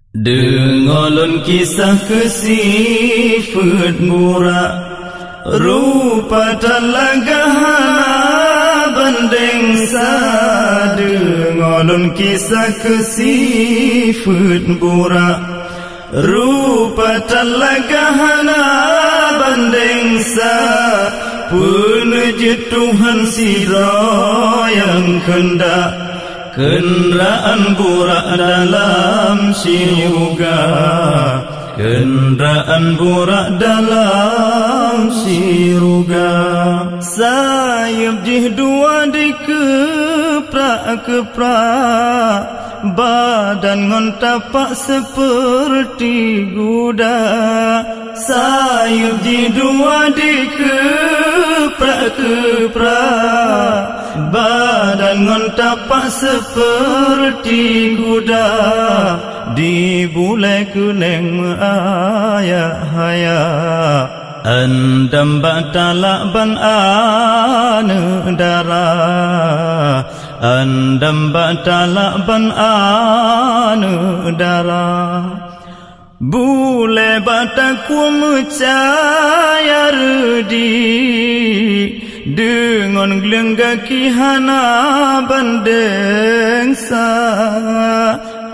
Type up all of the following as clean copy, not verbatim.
Dengolon kisah kesifat murah, rupa talagahana bandeng sa. Dengolon kisah kesifat murah, rupa talagahana bandeng sa. Penuju Tuhan sira yang hendak, kenderaan burak dalam syurga, kenderaan burak dalam syurga. Sayap jih dua dikeprak-keprak, badan ngontapak seperti kuda. Sayap jih dua dikeprak-keprak, badan ngontapak seperti kuda. Di bulai kuning ayak-ayak, andam batalak ban ane darah, andam batalak ban ane darah. Bule bataku mencaya redi, dengan gelenggaki hana bandeng sa.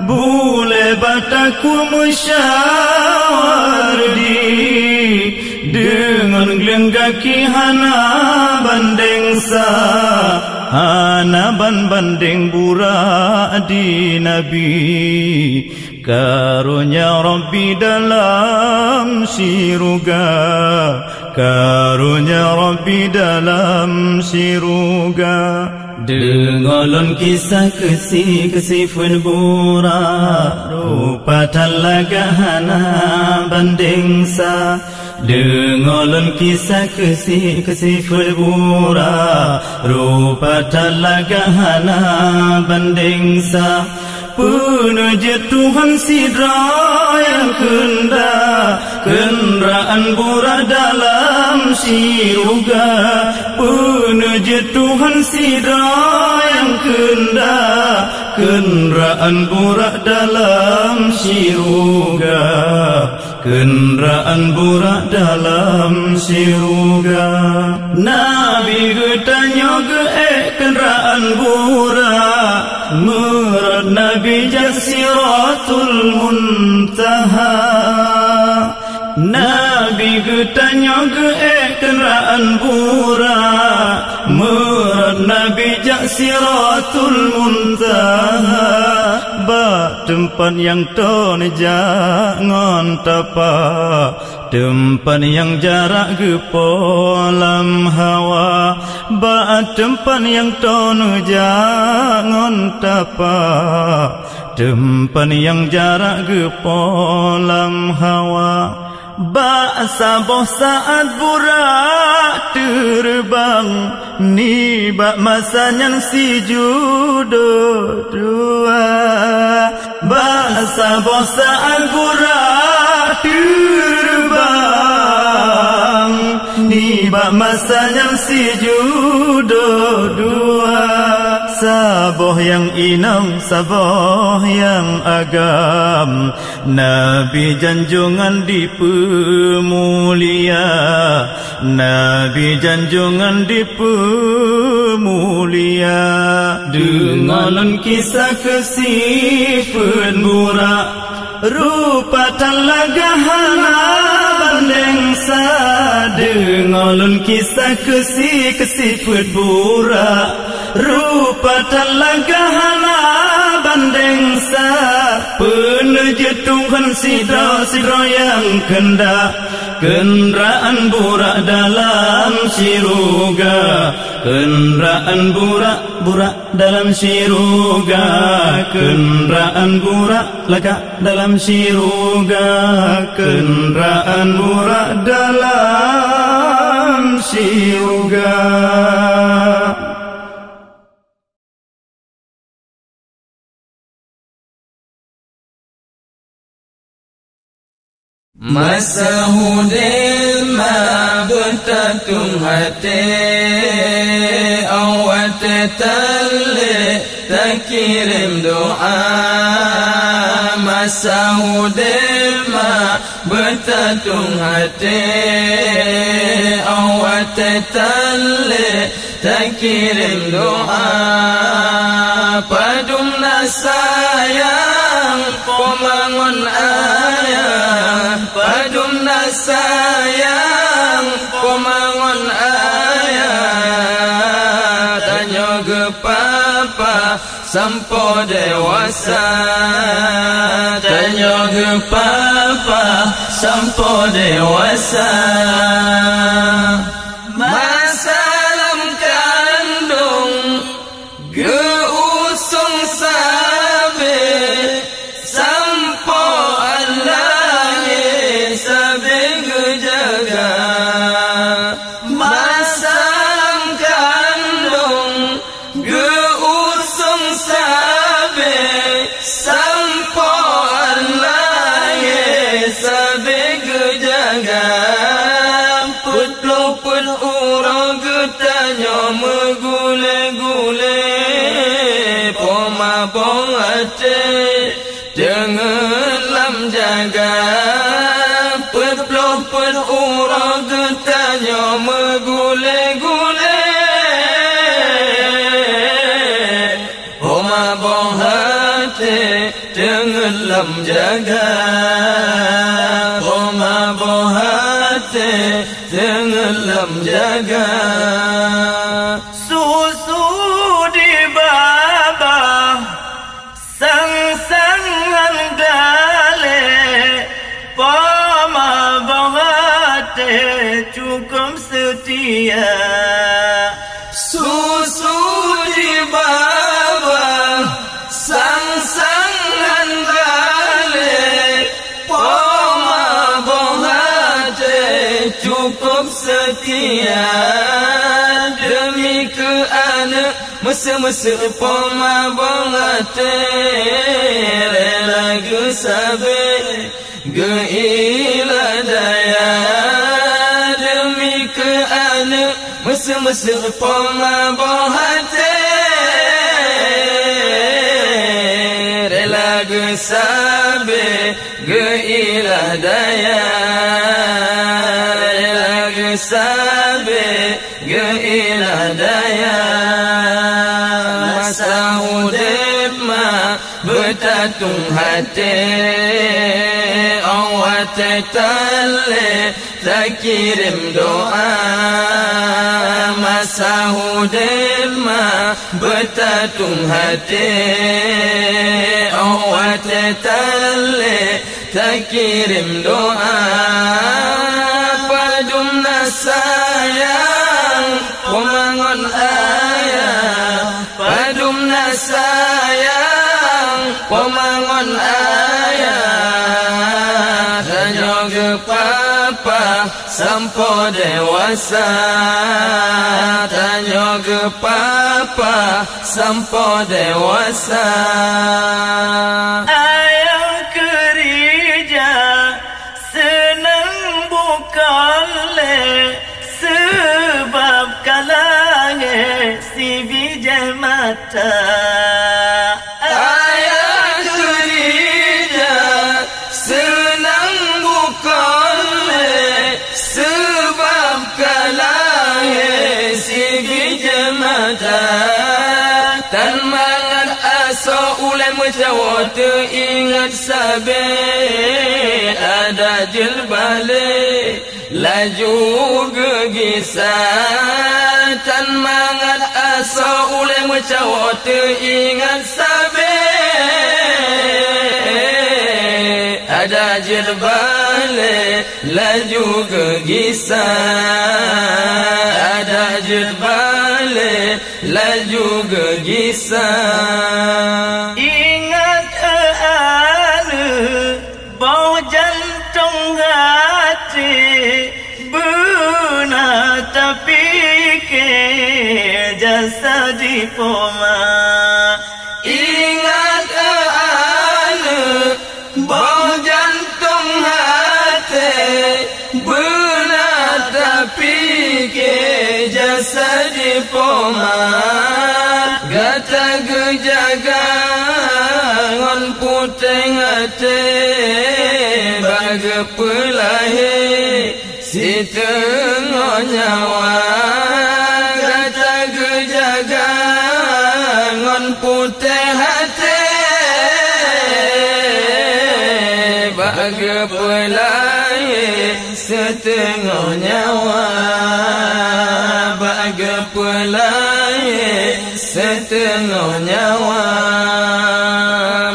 Bule bataku musyawardi, dengan gelenggaki hana bandeng sa. Hana bandeng burak di Nabi, karunia Rabbi dalam syurga, karunia Rabbi dalam syurga. Dengolon kisah kesifat burak, rupa talagahana bandeng sa. Dengolon kisah kesifat burak, rupa talagahana bandeng sa. Penuju Tuhan sidra yang hendak, kenderaan burak dalam syurga. Penuju Tuhan sidra yang hendak, kenderaan burak dalam syurga, kenderaan burak dalam syurga. Nabi getanya kenderaan burak, murad Nabi Jasiratul Muntaha. Nabi getanya kenderaan burak, murad Nabi Jasiratul Muntaha. Ba tempat yang ton jangan tapak, tempat yang jarak gepolam hawa. Ba tempat yang ton jangan tapak, tempat yang jarak gepolam hawa. Ba saboh saat burak terbang, ni bak masanya si judo dua. Ba saboh saat burak terbang, ni bak masanya si judo dua. Saboh yang inam, saboh yang agam, Nabi janjungan di pemulia, Nabi janjungan di pemulia. Dengolon kisah kesifat burak, rupa talagahana bandeng sa. Dengolon kisah kesifat burak, rupa talagahana bandeng sa. Penuju Tuhan sidra yang hendak, kenderaan burak dalam syurga, kenderaan burak dalam syurga, kenderaan burak lega dalam syurga, kenderaan burak dalam syurga. Masahudil ma betatung hati, awat tali tak kirim doa. masa hudelma bertatung hati awat tale tak kirim doa padumna sayang pemangon ayah padumna sayang pemangon ayah tanya ke papa sampo dewasa tanya ke papa sampo dewasa masalam kandung geusung sabe sampo Allah sabe gejaga masalam kandung geusung sabe sampo Allah sabe gejaga put urang getanya megule-gule poma bongate dengan lam jaga put urang getanya megule-gule poma bongate dengan lam jaga poma bongate dengan lam jaga susu di bawah sang-sangan gale pama bahate cukup setia susu di bawah sang-sangan gale pama bahate cukup setia demi ke anak mesa-mesa poma bangate rela gesabe geila daya demi ke anak mesa-mesa poma bangate rela gesabe geila daya sabe geila daya masa hudib ma bertatung hati awat tale tak kirim doa masa hudib ma bertatung hati awat tale tak kirim doa padumna sayang pemangon ayah padumna sayang pemangon ayah tanya ke papa sampo dewasa tanya ke papa sampo dewasa ayah kerja senang bukanlah sebab kalangan si bijak mata ayah kerja senang bukanlah sebab kalangan si bijak mata tan mangan aso ulai menjawab ingat sabe ada jilbale laju gegisan tan mangan asa ulai menjawab ingat sabe ada jilbale laju gegisan ada jilbale laju gegisan ingat bau jantung hati benar tapi ke jasa di poma ingat bau jantung hati benar tapi ke jasa di poma gata gejaga ngon pun putih hati bagi pelahir si tengah nyawa kata gejaga ngon putih hati bagi pelahir setengah nyawa bagi pelahir setengah nyawa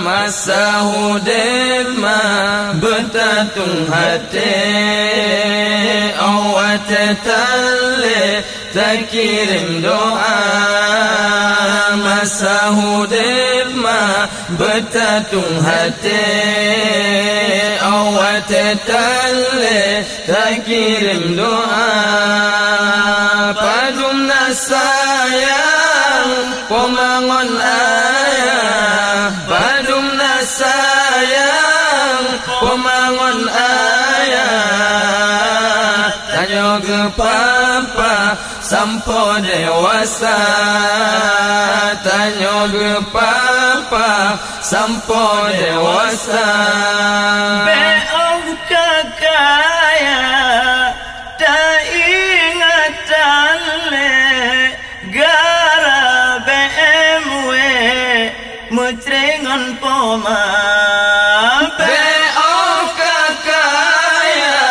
masa hidup mah bertatung hati awak tetale tak kirim doa masa hidup mah bertatung hati awak tetale tak kirim doa padum nasayang pemangon ayah padum nasayang pemangon ayah tanya ke papa sampo dewasa tanya ke papa sampo dewasa beong kakaya tak ingatan le gara BMW mutrengan poma beong kakaya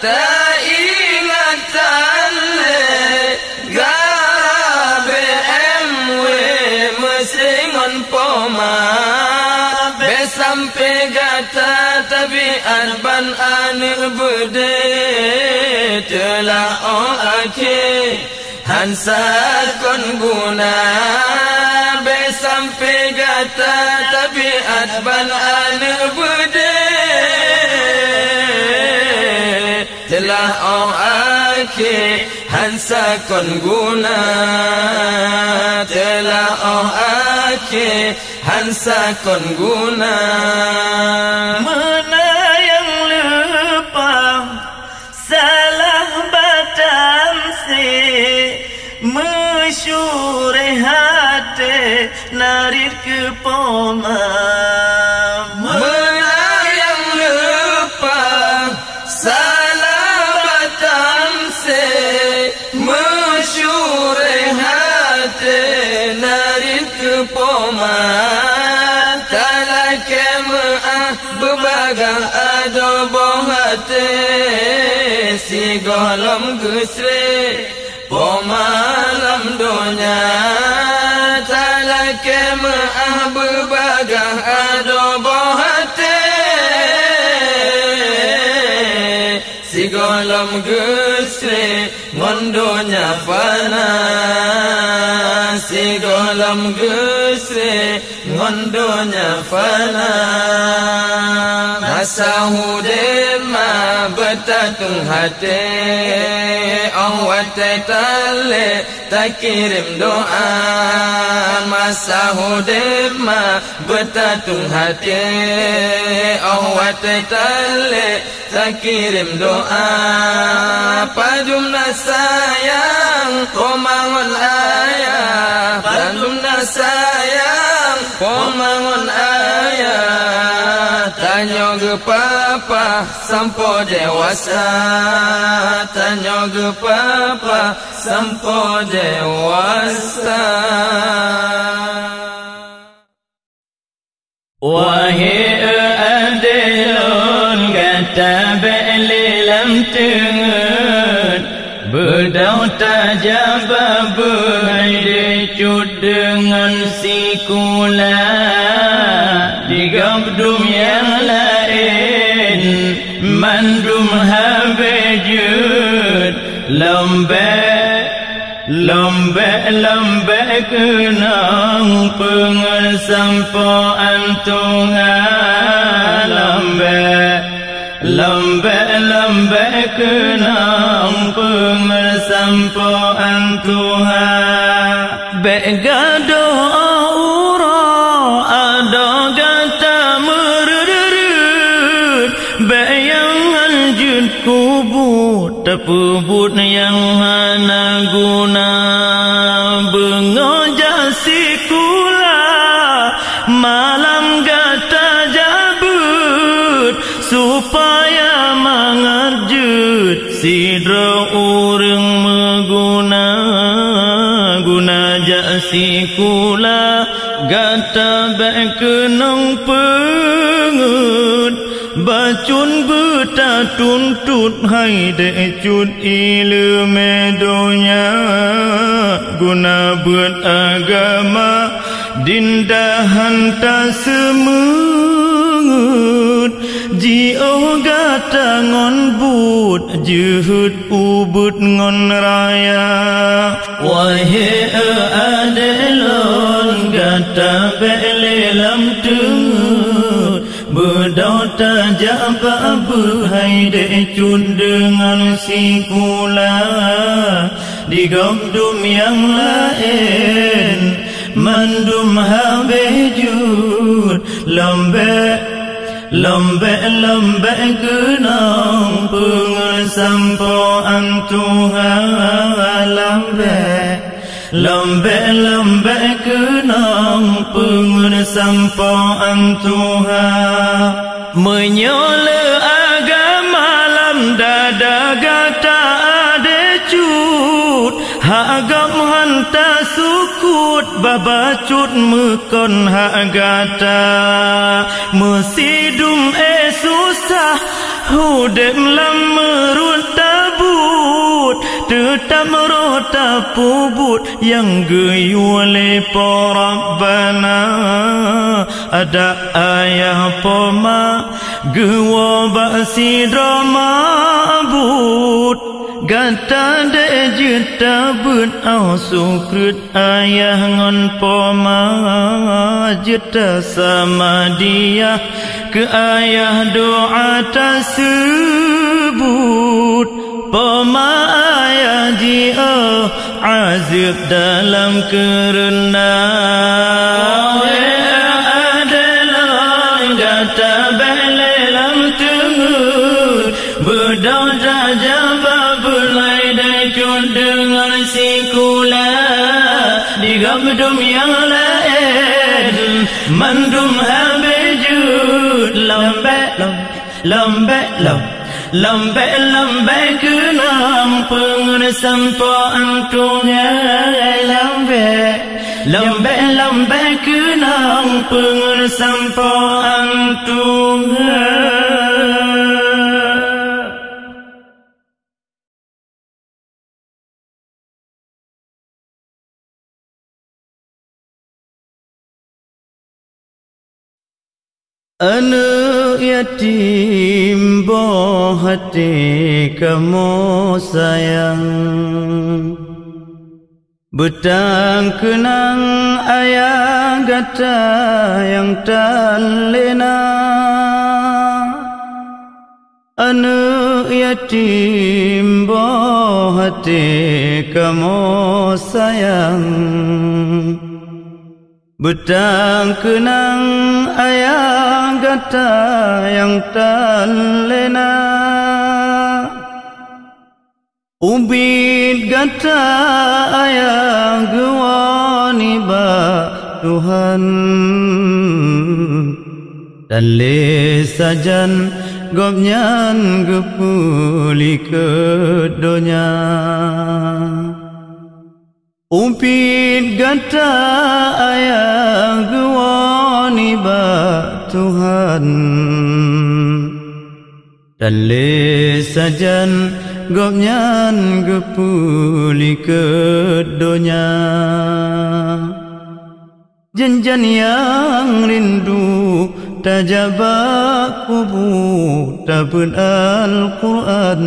tak ingatan le gara BMW mutrengan poma sampai gata tabiat ban anak bude telah akhir hansa kon guna be sampai gata tabiat ban anak bude telah akhir hansa kon guna telah akhir hansa kon guna mana yang lupa salah batam se mesyur hati narik ke poma mana yang lupa salah batam se mesyur hati narik ke poma bebagang ada bohate si golom gusre pomalam dunia talake maah bebagang ada bohate si golom gusre ngondonya fana si golom gusre ngondonya fana masa hidup mah bertatung hati awak tetale tak kirim doa masa hidup mah bertatung hati awak tetale tak kirim doa padum nasayang pemangon ayah padum nasayang pemangon ayah tanya ke papa sampo dewasa tanya ke papa sampo dewasa wahai adelon kata belilam tengen berdau tajaba berdecut dengan sikula digabdum yang lain mandum habejut lomba kenang pengen sampo antungan lomba kenang pengen sampo antungan begado aura ada gata mererut bayangan jud kubut tepubut yang hana guna bengojasi kula malam gata supaya mangarjut sidra urang meguna guna jasi kula gata baik kenang pengut bacun beta tuntut hai decut ilu medonya guna buat agama dindahan tak semengut jio gata ngon but juhud ubud ngon raya wahai adelon gata bele lam tengut berdauta jaba berhai decut dengan si kula di gomdum yang lain mandum habejud lembek kenang pengesampoan Tuhan lembek kenang pengesampoan Tuhan menyola agama lam dada gata adecut hagam hanta sukut babacut mekon hagata mesidum susah hudem lam merut tabut tetap merota pubut yang geyule porabana ada ayah poma gewa basi drama but gata de jeta but au sukrut ayah ngon poma jeta sama dia ke ayah doa tersebut poma ayah dia azib dalam kerendah adalah gata belelam tengut berdoa jabab belai decut dengan si kula di gabdum yang lain mandum habejud lembek kenang pengesampoan Tuhan lembek kenang pengesampoan Tuhan. Anak yatim boh hati kamu sayang betang kenang ayah gata yang tak lena anak yatim boh hati kamu sayang betang kenang ayah gata yang tak lena ubid gata ayah gewani ba Tuhan dan le sajan gobnyan gepuli ke donya upit gata ayah gewani ba Tuhan dan le sajan gobnyan gepuli ke donya janjan yang rindu tajabak kubu tabun Al-Quran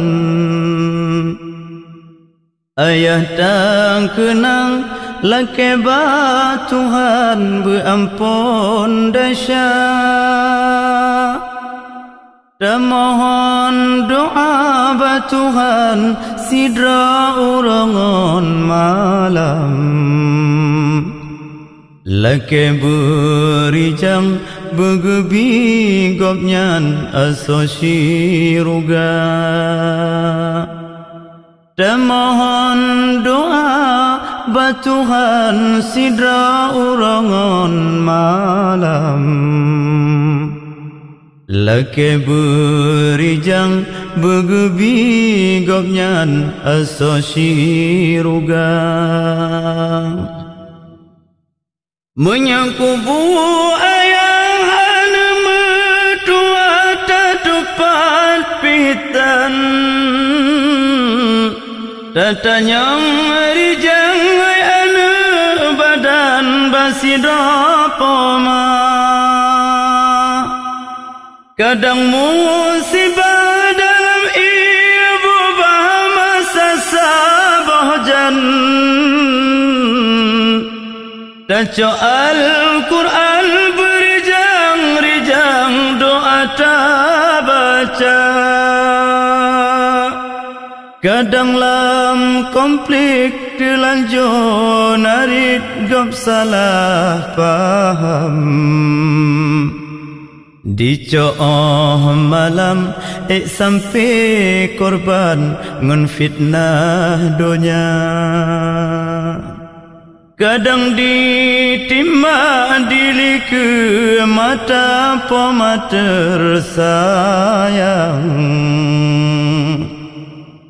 ayah tak kenang lakeba Tuhan berampun dahsyat dan mohon doa ba Tuhan sidra urangon malam lake berijang begebi gobnyan asosi ruga dan mohon doa ba Tuhan sidra urangon malam Lake berijang begebi gopnyan asosi rugang menyangkubu ayang hana metua tatupat pitan tatanyang rijang ay ane badan basidopoma kadang musibah dalam ibu bahasa sabahjan Daco Al-Quran berijang-rijang doa tak baca kadang lam konflik dilanjur narit gop salah paham Dicooh malam sampai korban ngun fitnah dunia kadang ditimah dili ke mata pemater sayang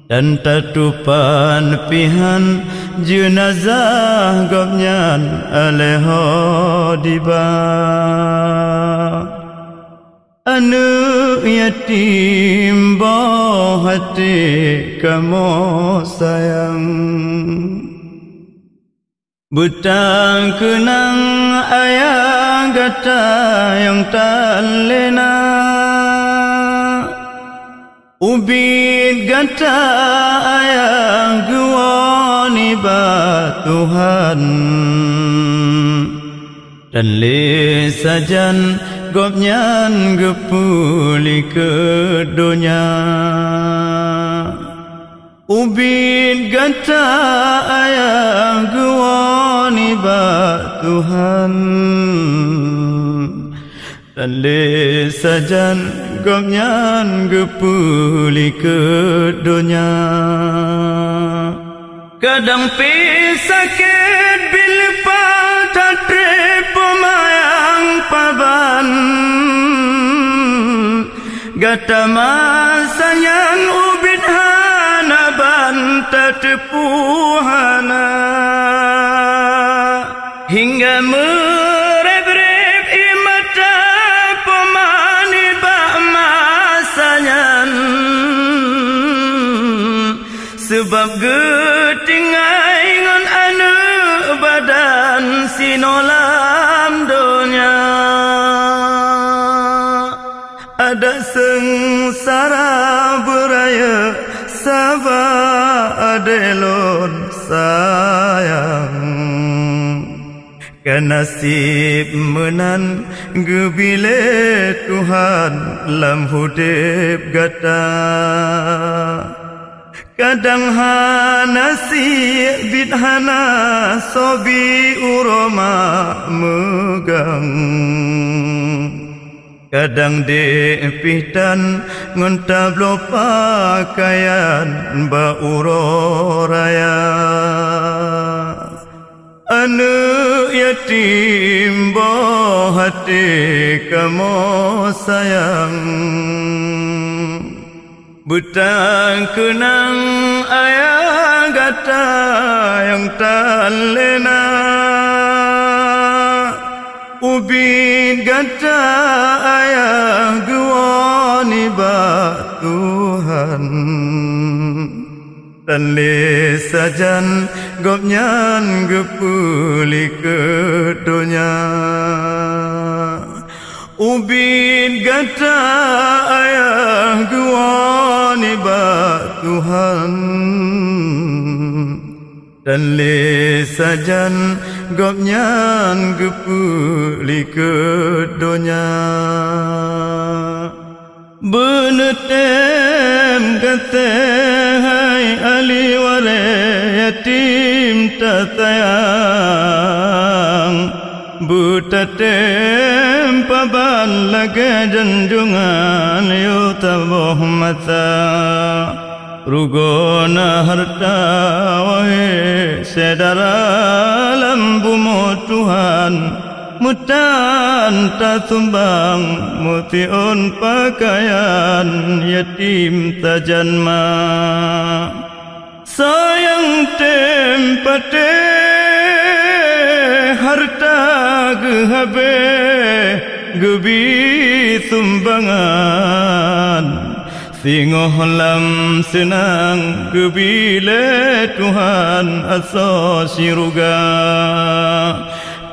dan tatupan pihan jenazah gopnyan aleho diba anu yatim bawah hati kamu sayang Butang kenang ayah gata yang tak lena Ubid gata ayah guani Tuhan Dan le sajan gopnyan gepuli ke dunia Ubid gata ayah guani Tuhan Dan le sajan gopnyan gepuli ke dunia Kadang pi sakit bila patatre pemayang paban Gata masanyan ubid hanaban tatepuhana Hingga merep-rep imata pemani bak masanyan Sebab getingai ngan anu badan sinolam dunia Ada sengsara beraya sabah adelon sayang Kan nasib menan gebile Tuhan lam hudip gata Kadang hanasi bidhana sobi uroma megang Kadang depitan ngontablo pakaian ba uroraya Anu yatim boh hati kamu sayang Butang kenang ayah gata yang tak lena Ubid gata ayah guani Tuhan Dan le sajan gopnyan gepuli ke dunia Ubid gata ayah guani Tuhan Dan le sajan gopnyan gepuli ke dunia Benetem kata hai ali wale yatim tatayang Butatem paban lage janjungan yutaboh mata Rugona harta wahe sedara lambumu Tuhan mutan tak tumbang mutiun pakaian yatim tajanma sayang tempate harta gehabe gebi tumbangan singoh lam senang gebile Tuhan asa siruga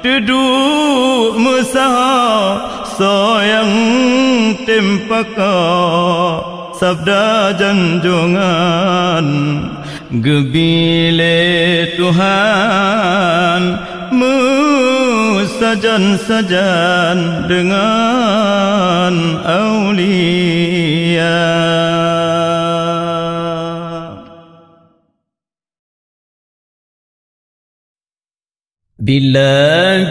duduk mesah sayang tempaka sabda janjungan gebile Tuhan sajan-sajan dengan aulia. Bila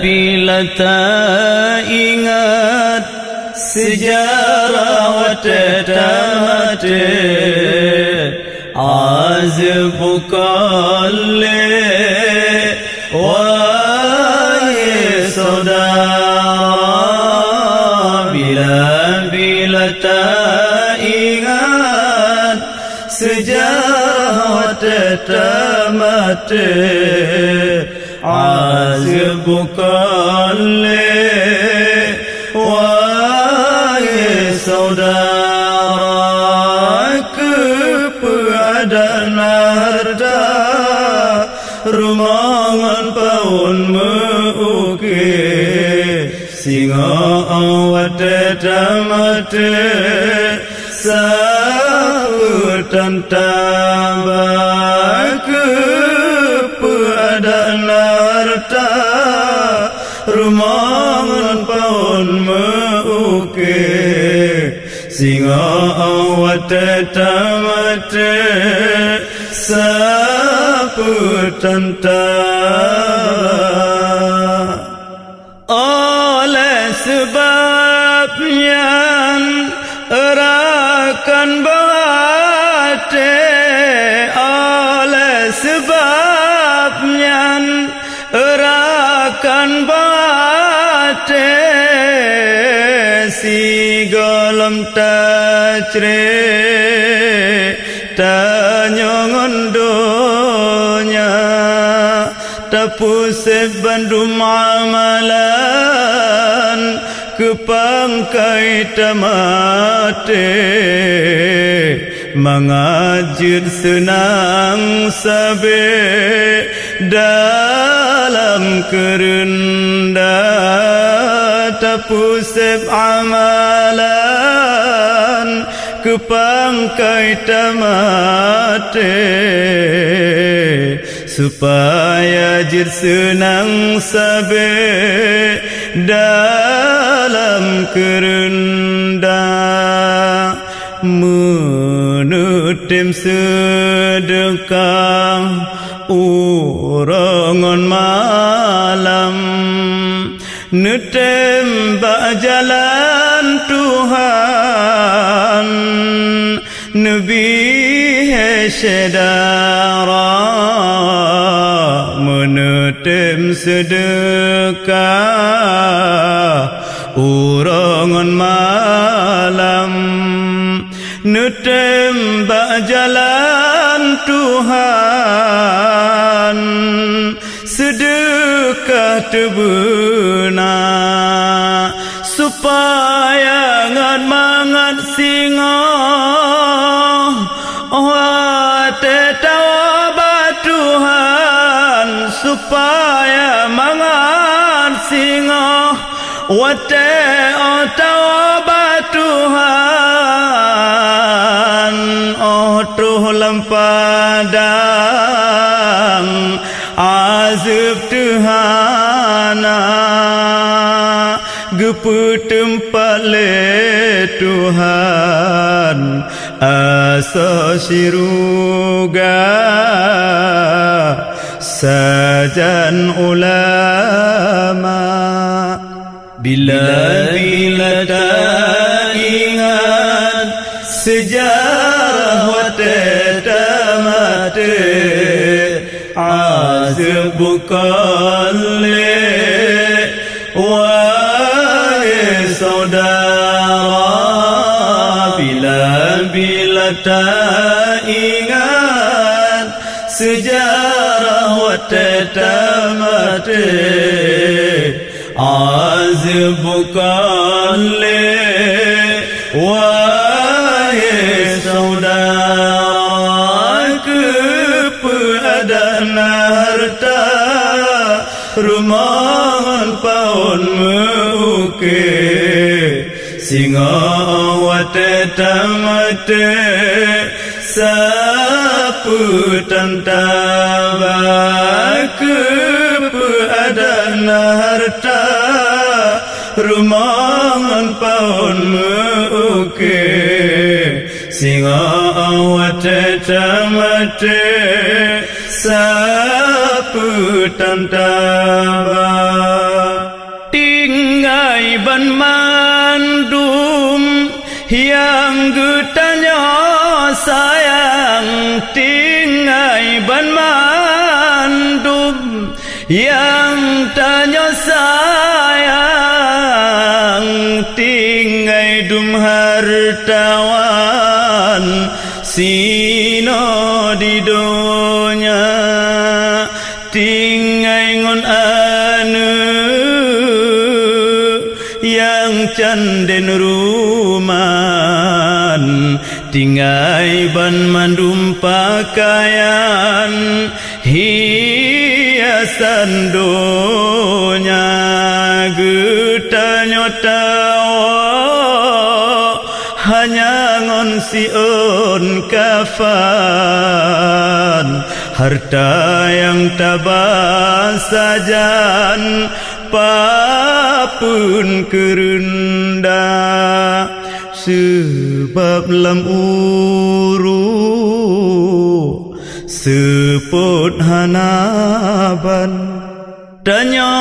tak ingat sejarah watetamate azbukalle saudara bila tak ingat sejarah tetamate azbukalle wahai saudara keperadaan harta rumangan paun singa awat tamate sahutan tambah keperadaan harta rumangan paun singa awat tamate sahutan tambah oleh sebabnya erakan bate oleh sebabnya erakan bate si golem tacre tanyongon donya tapusep bandum amalan kepangkai tamate mengajir senang sabe dalam kerendah tapusep amalan kepangkai tamate supaya jir senang sabe dalam kerendah menutim sedekah urangan malam netembak jalan Tuhan Nabi Syedara menutim sedekah urangan malam netembak jalan Tuhan sedekah tebenar supaya ngat mangat singa tetawabat Tuhan supaya mangat singa wate tawabat Tuhan truh lempadang azab Tuhana gepu tempat le Tuhan asa siruga sajan ulama bila tak ingat sejarah watetamate azab bukalle tak ingat sejarah watetamate azab bukan le wahai saudara keadaan harta rumahan paun muke singa watetamate sapu tantaba keadaan harta rumahan paun muke singa watetamate sapu tantaba tinggai ban mandum yang getanya sayang tinggai ban mandum yang tanya sayang tinggai dum hartawan sino di donya tinggai ngon anu yang canden ruman tinggai ban mandum pakaian hiasan donya getanya tawa hanya ngon siun kafan harta yang tabah sajan papun kerunda sebab lam uru seput hanaban tanya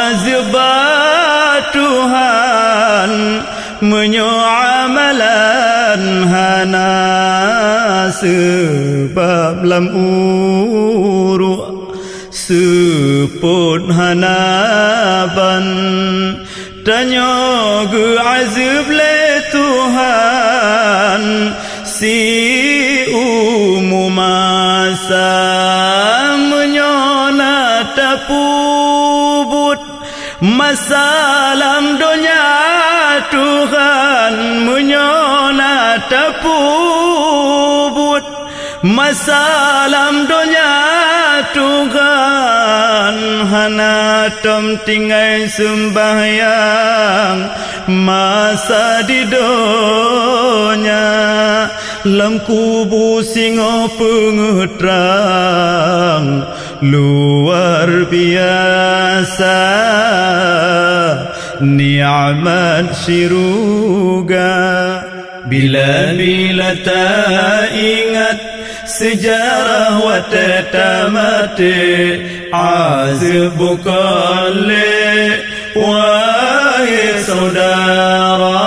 azbat Tuhan menyoamalan hana sebab lam uru seput hanaban tanya ge azab le Tuhan si umumasa menyona tapubut masalam donya Tuhan menyona tapubut masalam donya Tuhan hana tom tinggai sembahyang masa di donya lam kubu singo pengetrang luar biasa ni'mat syuruga bila tak ingat sejarah watetamate azab bukan le wahai saudara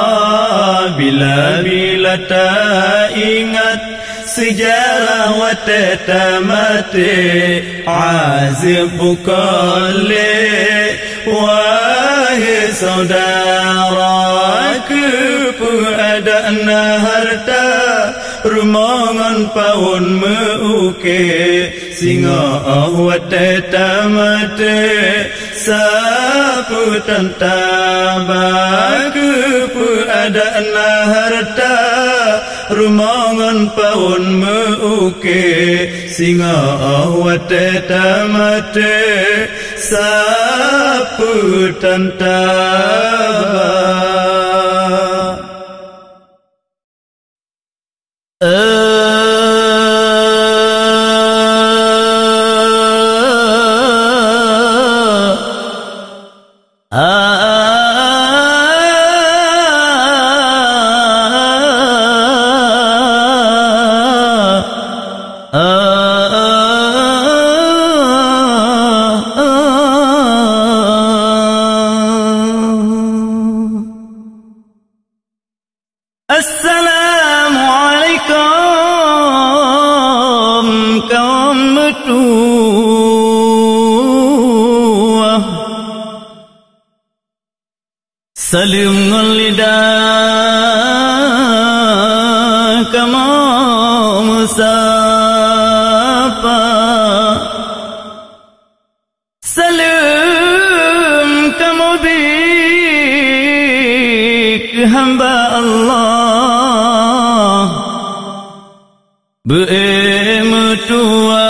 bila tak ingat sejarah watetamate azab bukan le wahai saudara keadaan harta rumangan paun meuke singa watetamate sapu tantaba keadaan harta rumangan paun meuke singa watetamate sapu tantaba Assalamualaikum kaum mertua salim ngol lidah kamu hamba Allah be'emutua